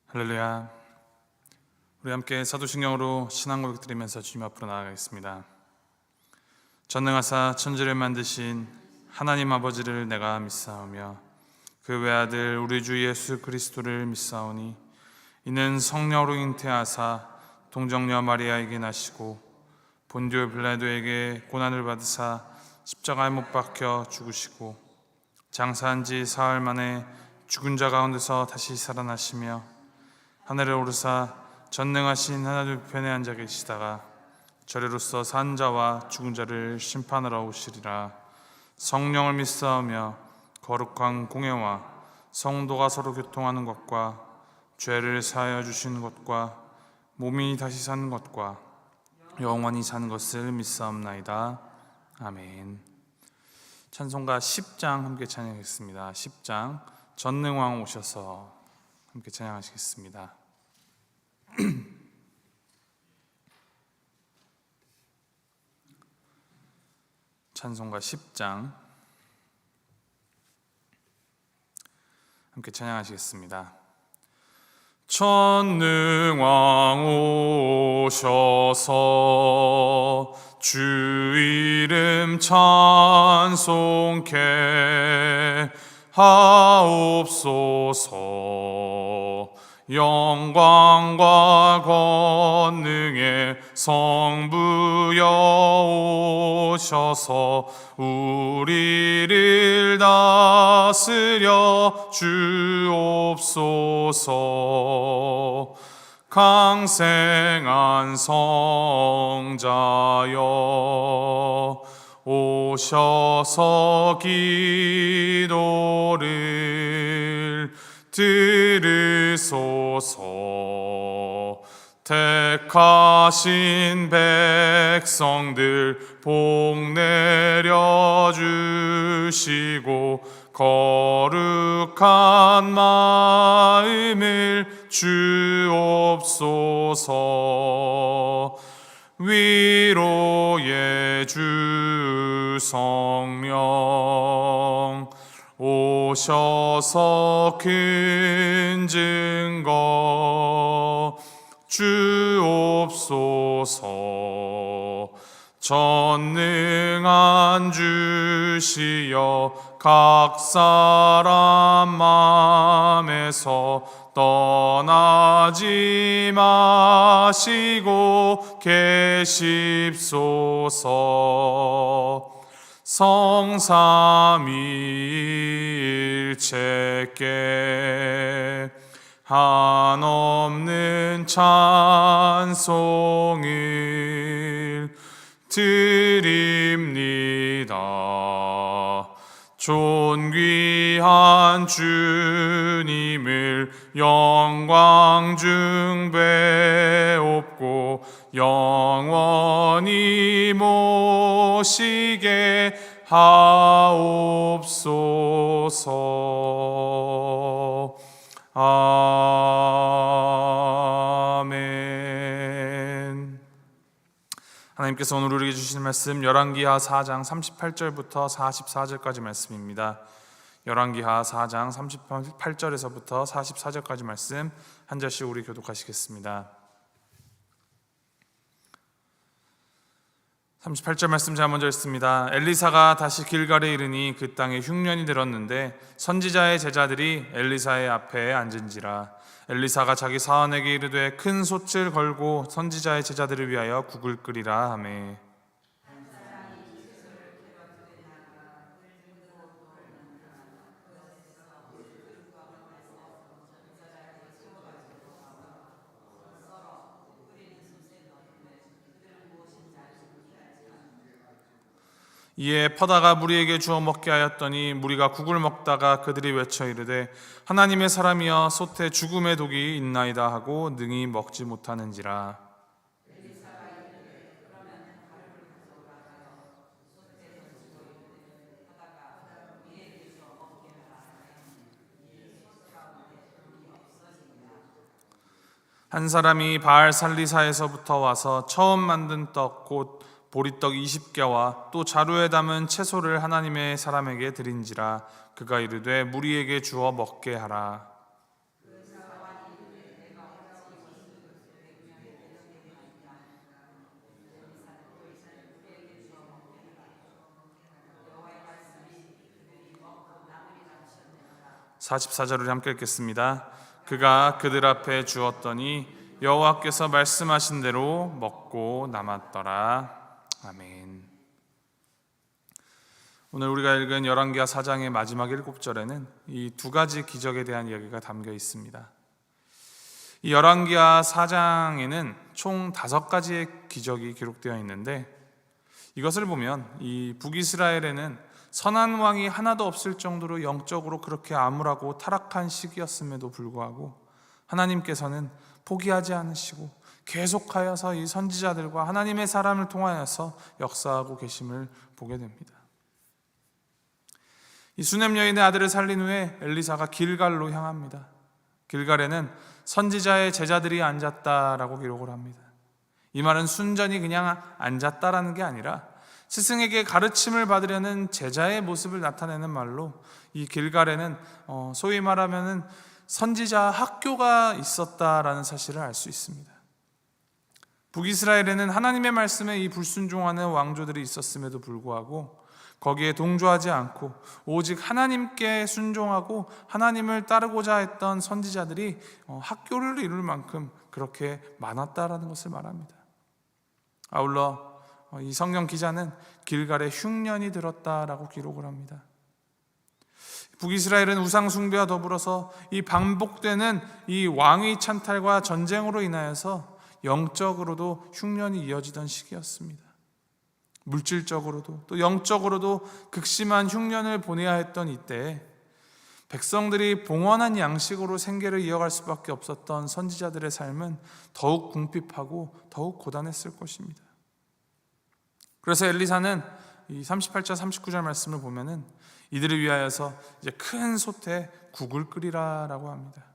할렐루야. 우리 함께 사도신경으로 신앙 고백 드리면서 주님 앞으로 나아가겠습니다. 전능하사 천지를 만드신 하나님 아버지를 내가 믿사오며 그 외아들 우리 주 예수 그리스도를 믿사오니 이는 성령으로 잉태하사 동정녀 마리아에게 나시고 본디오 빌라도에게 고난을 받으사 십자가에 못 박혀 죽으시고 장사한 지 사흘 만에 죽은 자 가운데서 다시 살아나시며 하늘에 오르사 전능하신 하나님 우편에 앉아 계시다가 저리로서 산 자와 죽은 자를 심판하러 오시리라. 성령을 믿사오며 거룩한 공회와 성도가 서로 교통하는 것과 죄를 사하여 주시는 것과 몸이 다시 사는 것과 영원히 사는 것을 믿사옵나이다. 아멘. 찬송가 10장 함께 찬양하겠습니다. 10장 전능왕 오셔서 함께 찬양하시겠습니다. 찬송가 10장 함께 찬양하시겠습니다. 전능왕 오셔서 주 이름 찬송케 하옵소서. 영광과 권능의 성부여 오셔서 우리를 다스려 주옵소서. 강생한 성자여 오셔서 기도를 들으소서. 택하신 백성들 복 내려주시고 거룩한 마음을 주옵소서. 위로의 주 성령 오셔서 큰 증거 주옵소서. 전능한 주시여 각 사람 맘에서 떠나지 마시고 계십소서. 성삼위일체께 한없는 찬송을 드립니다. 존귀한 주님을 영광 중배옵고 영원히 모시게 하옵소서. 아멘. 하나님께서 오늘 우리에게 주신 말씀 열왕기하 4장 38절부터 44절까지 말씀입니다. 열왕기하 4장 38절에서부터 44절까지 말씀 한 절씩 우리 교독하시겠습니다. 38절 말씀 제가 먼저 읽습니다. 엘리사가 다시 길갈에 이르니 그 땅에 흉년이 들었는데 선지자의 제자들이 엘리사의 앞에 앉은지라. 엘리사가 자기 사원에게 이르되 큰 솥을 걸고 선지자의 제자들을 위하여 국을 끓이라 하매 이에 퍼다가 무리에게 주어 먹게 하였더니 무리가 국을 먹다가 그들이 외쳐 이르되 하나님의 사람이여 솥에 죽음의 독이 있나이다 하고 능히 먹지 못하는지라. 한 사람이 바알 살리사에서부터 와서 처음 만든 떡 곧 보리떡 20개와 또 자루에 담은 채소를 하나님의 사람에게 드린지라. 그가 이르되 무리에게 주어 먹게 하라. 44절을 함께 읽겠습니다. 그가 그들 앞에 주었더니 여호와께서 말씀하신 대로 먹고 남았더라. 아멘. 오늘 우리가 읽은 열왕기하 4장의 마지막 7절에는 이 두 가지 기적에 대한 이야기가 담겨 있습니다. 이 열왕기하 4장에는 총 5가지의 기적이 기록되어 있는데, 이것을 보면 이 북이스라엘에는 선한 왕이 하나도 없을 정도로 영적으로 그렇게 암울하고 타락한 시기였음에도 불구하고 하나님께서는 포기하지 않으시고 계속하여서 이 선지자들과 하나님의 사람을 통하여서 역사하고 계심을 보게 됩니다. 이 수넴 여인의 아들을 살린 후에 엘리사가 길갈로 향합니다. 길갈에는 선지자의 제자들이 앉았다라고 기록을 합니다. 이 말은 순전히 그냥 앉았다라는 게 아니라 스승에게 가르침을 받으려는 제자의 모습을 나타내는 말로, 이 길갈에는 소위 말하면은 선지자 학교가 있었다라는 사실을 알 수 있습니다. 북이스라엘에는 하나님의 말씀에 이 불순종하는 왕조들이 있었음에도 불구하고 거기에 동조하지 않고 오직 하나님께 순종하고 하나님을 따르고자 했던 선지자들이 학교를 이룰 만큼 그렇게 많았다라는 것을 말합니다. 아울러 이 성경 기자는 길갈에 흉년이 들었다라고 기록을 합니다. 북이스라엘은 우상 숭배와 더불어서 이 반복되는 이 왕위 찬탈과 전쟁으로 인하여서 영적으로도 흉년이 이어지던 시기였습니다. 물질적으로도 또 영적으로도 극심한 흉년을 보내야 했던 이때에 백성들이 봉헌한 양식으로 생계를 이어갈 수밖에 없었던 선지자들의 삶은 더욱 궁핍하고 더욱 고단했을 것입니다. 그래서 엘리사는 이 38절 39절 말씀을 보면은 이들을 위하여서 이제 큰 솥에 국을 끓이라라고 합니다.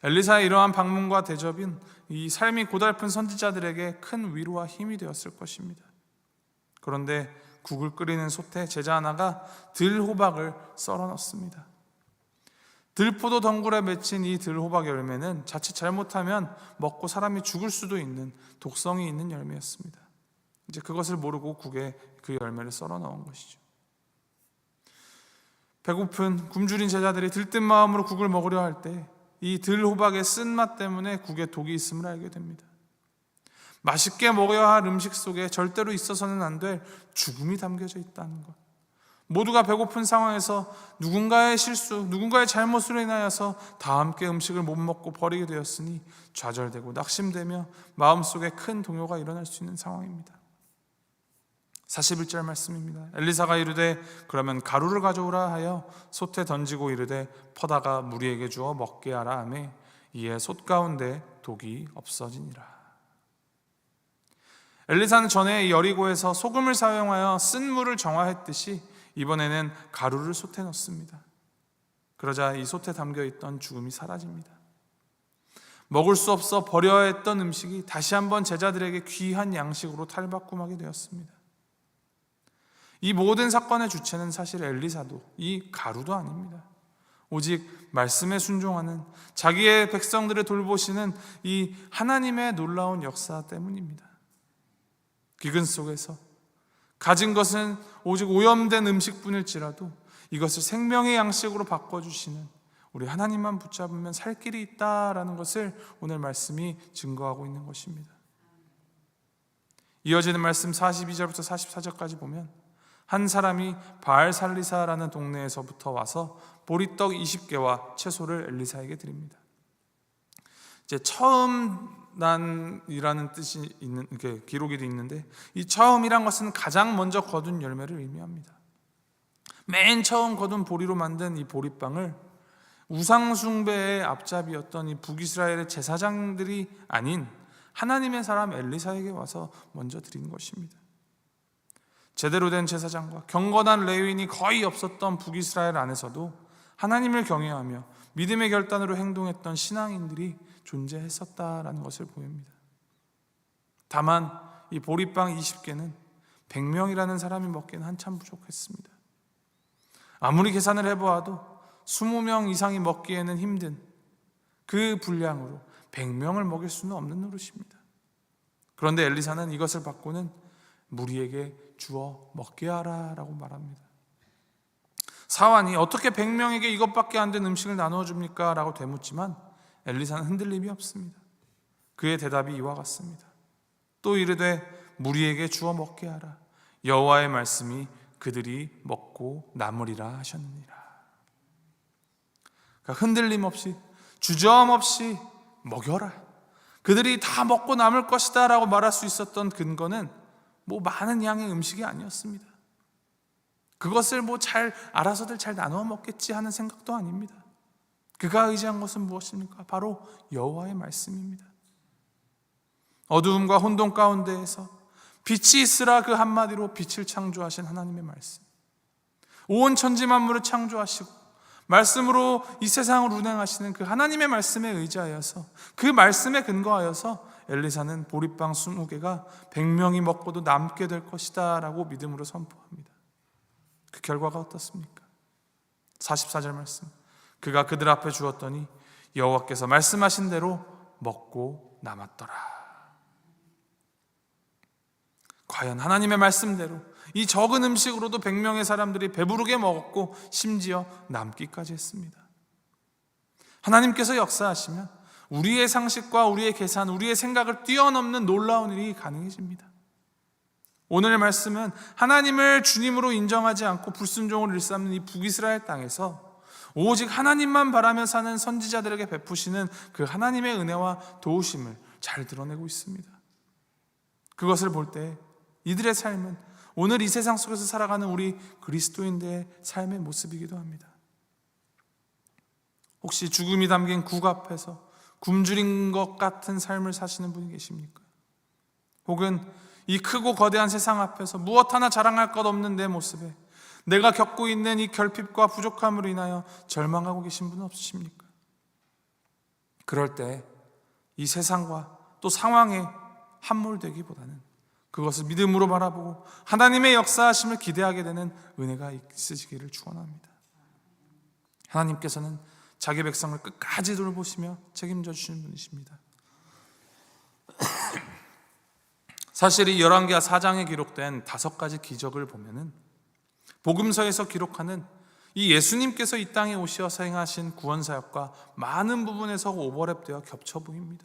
엘리사의 이러한 방문과 대접은 이 삶이 고달픈 선지자들에게 큰 위로와 힘이 되었을 것입니다. 그런데 국을 끓이는 솥에 제자 하나가 들호박을 썰어 넣습니다. 들포도 덩굴에 맺힌 이 들호박 열매는 자칫 잘못하면 먹고 사람이 죽을 수도 있는 독성이 있는 열매였습니다. 이제 그것을 모르고 국에 그 열매를 썰어 넣은 것이죠. 배고픈 굶주린 제자들이 들뜬 마음으로 국을 먹으려 할 때 이 들호박의 쓴맛 때문에 국에 독이 있음을 알게 됩니다. 맛있게 먹어야 할 음식 속에 절대로 있어서는 안 될 죽음이 담겨져 있다는 것. 모두가 배고픈 상황에서 누군가의 실수, 누군가의 잘못으로 인하여서 다 함께 음식을 못 먹고 버리게 되었으니 좌절되고 낙심되며 마음속에 큰 동요가 일어날 수 있는 상황입니다. 41절 말씀입니다. 엘리사가 이르되 그러면 가루를 가져오라 하여 솥에 던지고 이르되 퍼다가 무리에게 주어 먹게 하라 하매 이에 솥 가운데 독이 없어지니라. 엘리사는 전에 여리고에서 소금을 사용하여 쓴 물을 정화했듯이 이번에는 가루를 솥에 넣습니다. 그러자 이 솥에 담겨있던 죽음이 사라집니다. 먹을 수 없어 버려야 했던 음식이 다시 한번 제자들에게 귀한 양식으로 탈바꿈하게 되었습니다. 이 모든 사건의 주체는 사실 엘리사도 이 가루도 아닙니다. 오직 말씀에 순종하는 자기의 백성들을 돌보시는 이 하나님의 놀라운 역사 때문입니다. 기근 속에서 가진 것은 오직 오염된 음식뿐일지라도 이것을 생명의 양식으로 바꿔주시는 우리 하나님만 붙잡으면 살 길이 있다라는 것을 오늘 말씀이 증거하고 있는 것입니다. 이어지는 말씀 42절부터 44절까지 보면 한 사람이 바알살리사라는 동네에서부터 와서 보리떡 20개와 채소를 엘리사에게 드립니다. 이제 처음 난이라는 뜻이 있는 이렇게 기록이 되어 있는데, 이 처음이란 것은 가장 먼저 거둔 열매를 의미합니다. 맨 처음 거둔 보리로 만든 이 보리빵을 우상 숭배의 앞잡이였던 이 북이스라엘의 제사장들이 아닌 하나님의 사람 엘리사에게 와서 먼저 드린 것입니다. 제대로 된 제사장과 경건한 레위인이 거의 없었던 북이스라엘 안에서도 하나님을 경외하며 믿음의 결단으로 행동했던 신앙인들이 존재했었다라는 것을 보입니다. 다만 이 보리빵 20개는 100명이라는 사람이 먹기에는 한참 부족했습니다. 아무리 계산을 해보아도 20명 이상이 먹기에는 힘든 그 분량으로 100명을 먹일 수는 없는 노릇입니다. 그런데 엘리사는 이것을 받고는 무리에게 주어 먹게 하라라고 말합니다. 사환이 어떻게 100명에게 이것밖에 안 된 음식을 나누어 줍니까? 라고 되묻지만 엘리사는 흔들림이 없습니다. 그의 대답이 이와 같습니다. 또 이르되 무리에게 주어 먹게 하라. 여호와의 말씀이 그들이 먹고 남으리라 하셨느니라. 그러니까 흔들림 없이, 주저함 없이 먹여라, 그들이 다 먹고 남을 것이다 라고 말할 수 있었던 근거는 많은 양의 음식이 아니었습니다. 그것을 알아서들 잘 나누어 먹겠지 하는 생각도 아닙니다. 그가 의지한 것은 무엇입니까? 바로 여호와의 말씀입니다. 어두움과 혼돈 가운데에서 빛이 있으라 그 한마디로 빛을 창조하신 하나님의 말씀, 온 천지 만물을 창조하시고 말씀으로 이 세상을 운행하시는 그 하나님의 말씀에 의지하여서, 그 말씀에 근거하여서 엘리사는 보리빵 20개가 100명이 먹고도 남게 될 것이다 라고 믿음으로 선포합니다. 그 결과가 어떻습니까? 44절 말씀, 그가 그들 앞에 주었더니 여호와께서 말씀하신 대로 먹고 남았더라. 과연 하나님의 말씀대로 이 적은 음식으로도 100명의 사람들이 배부르게 먹었고 심지어 남기까지 했습니다. 하나님께서 역사하시면 우리의 상식과 우리의 계산, 우리의 생각을 뛰어넘는 놀라운 일이 가능해집니다. 오늘의 말씀은 하나님을 주님으로 인정하지 않고 불순종을 일삼는 이 북이스라엘 땅에서 오직 하나님만 바라며 사는 선지자들에게 베푸시는 그 하나님의 은혜와 도우심을 잘 드러내고 있습니다. 그것을 볼 때 이들의 삶은 오늘 이 세상 속에서 살아가는 우리 그리스도인들의 삶의 모습이기도 합니다. 혹시 죽음이 담긴 국 앞에서 굶주린 것 같은 삶을 사시는 분이 계십니까? 혹은 이 크고 거대한 세상 앞에서 무엇 하나 자랑할 것 없는 내 모습에 내가 겪고 있는 이 결핍과 부족함으로 인하여 절망하고 계신 분은 없으십니까? 그럴 때 이 세상과 또 상황에 함몰되기보다는 그것을 믿음으로 바라보고 하나님의 역사하심을 기대하게 되는 은혜가 있으시기를 축원합니다. 하나님께서는 자기 백성을 끝까지 돌보시며 책임져 주시는 분이십니다. 사실 이 열왕기하 4장에 기록된 5가지 기적을 보면은 복음서에서 기록하는 이 예수님께서 이 땅에 오셔서 행하신 구원사역과 많은 부분에서 오버랩되어 겹쳐 보입니다.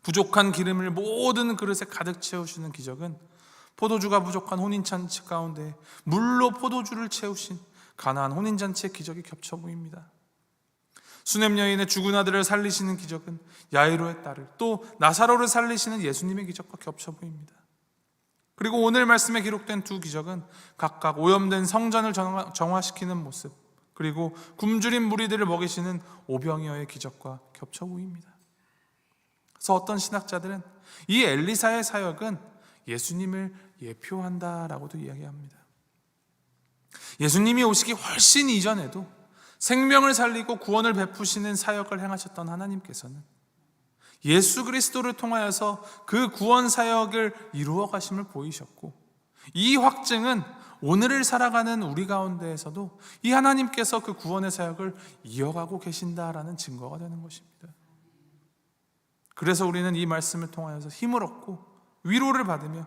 부족한 기름을 모든 그릇에 가득 채우시는 기적은 포도주가 부족한 혼인잔치 가운데 물로 포도주를 채우신 가나안 혼인잔치의 기적이 겹쳐 보입니다. 수넴 여인의 죽은 아들을 살리시는 기적은 야이로의 딸을, 또 나사로를 살리시는 예수님의 기적과 겹쳐 보입니다. 그리고 오늘 말씀에 기록된 2 기적은 각각 오염된 성전을 정화시키는 모습, 그리고 굶주린 무리들을 먹이시는 오병이어의 기적과 겹쳐 보입니다. 그래서 어떤 신학자들은 이 엘리사의 사역은 예수님을 예표한다라고도 이야기합니다. 예수님이 오시기 훨씬 이전에도 생명을 살리고 구원을 베푸시는 사역을 행하셨던 하나님께서는 예수 그리스도를 통하여서 그 구원 사역을 이루어 가심을 보이셨고, 이 확증은 오늘을 살아가는 우리 가운데에서도 이 하나님께서 그 구원의 사역을 이어가고 계신다라는 증거가 되는 것입니다. 그래서 우리는 이 말씀을 통하여서 힘을 얻고 위로를 받으며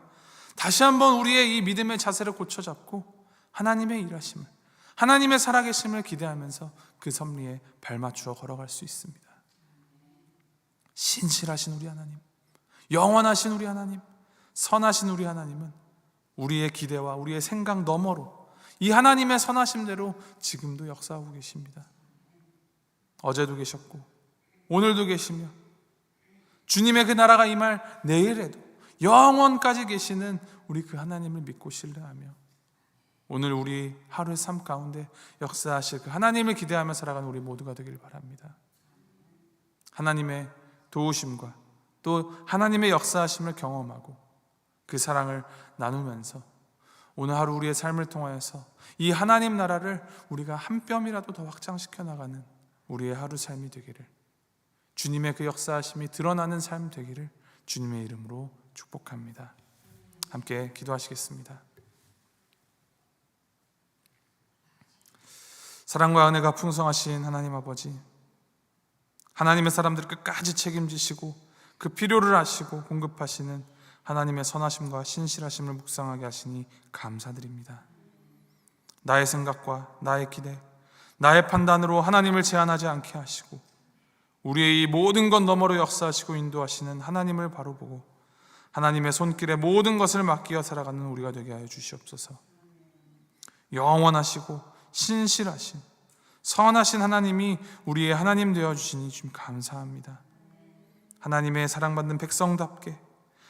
다시 한번 우리의 이 믿음의 자세를 고쳐잡고 하나님의 일하심을, 하나님의 살아계심을 기대하면서 그 섭리에 발맞추어 걸어갈 수 있습니다. 신실하신 우리 하나님, 영원하신 우리 하나님, 선하신 우리 하나님은 우리의 기대와 우리의 생각 너머로 이 하나님의 선하심대로 지금도 역사하고 계십니다. 어제도 계셨고 오늘도 계시며 주님의 그 나라가 임할 내일에도 영원까지 계시는 우리 그 하나님을 믿고 신뢰하며 오늘 우리 하루의 삶 가운데 역사하실 그 하나님을 기대하며 살아가는 우리 모두가 되길 바랍니다. 하나님의 도우심과 또 하나님의 역사하심을 경험하고 그 사랑을 나누면서 오늘 하루 우리의 삶을 통하여서 이 하나님 나라를 우리가 한 뼘이라도 더 확장시켜 나가는 우리의 하루 삶이 되기를, 주님의 그 역사하심이 드러나는 삶 되기를 주님의 이름으로 축복합니다. 함께 기도하시겠습니다. 사랑과 은혜가 풍성하신 하나님 아버지, 하나님의 사람들을 끝까지 책임지시고 그 필요를 아시고 공급하시는 하나님의 선하심과 신실하심을 묵상하게 하시니 감사드립니다. 나의 생각과 나의 기대, 나의 판단으로 하나님을 제한하지 않게 하시고 우리의 이 모든 것 너머로 역사하시고 인도하시는 하나님을 바로 보고 하나님의 손길에 모든 것을 맡기어 살아가는 우리가 되게 하여 주시옵소서. 영원하시고 신실하신 선하신 하나님이 우리의 하나님 되어주시니 주님 감사합니다. 하나님의 사랑받는 백성답게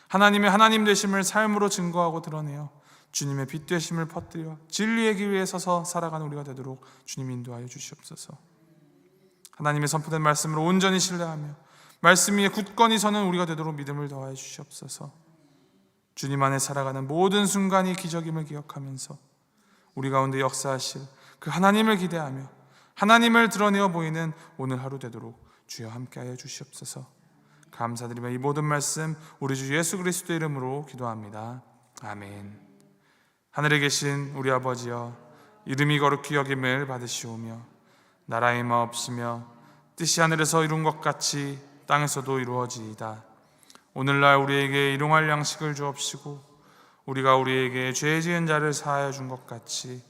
하나님의 하나님 되심을 삶으로 증거하고 드러내어 주님의 빛 되심을 퍼뜨려 진리의 길 위에 서서 살아가는 우리가 되도록 주님 인도하여 주시옵소서. 하나님의 선포된 말씀을 온전히 신뢰하며 말씀 위에 굳건히 서는 우리가 되도록 믿음을 더하여 주시옵소서. 주님 안에 살아가는 모든 순간이 기적임을 기억하면서 우리 가운데 역사하실 그 하나님을 기대하며 하나님을 드러내어 보이는 오늘 하루 되도록 주여 함께하여 주시옵소서. 감사드리며 이 모든 말씀 우리 주 예수 그리스도의 이름으로 기도합니다. 아멘. 하늘에 계신 우리 아버지여, 이름이 거룩히 여김을 받으시오며 나라의 마옵시며 뜻이 하늘에서 이룬 것 같이 땅에서도 이루어지이다. 오늘날 우리에게 일용할 양식을 주옵시고 우리가 우리에게 죄 지은 자를 사하여 준 것 같이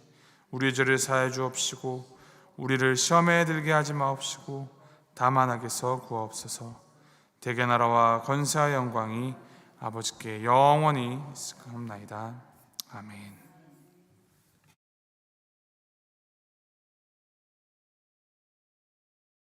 우리의 죄를 사하여 주옵시고 우리를 시험에 들게 하지 마옵시고 다만 악에서 구하옵소서. 대개 나라와 권세와 영광이 아버지께 영원히 있을까옵나이다. 아멘.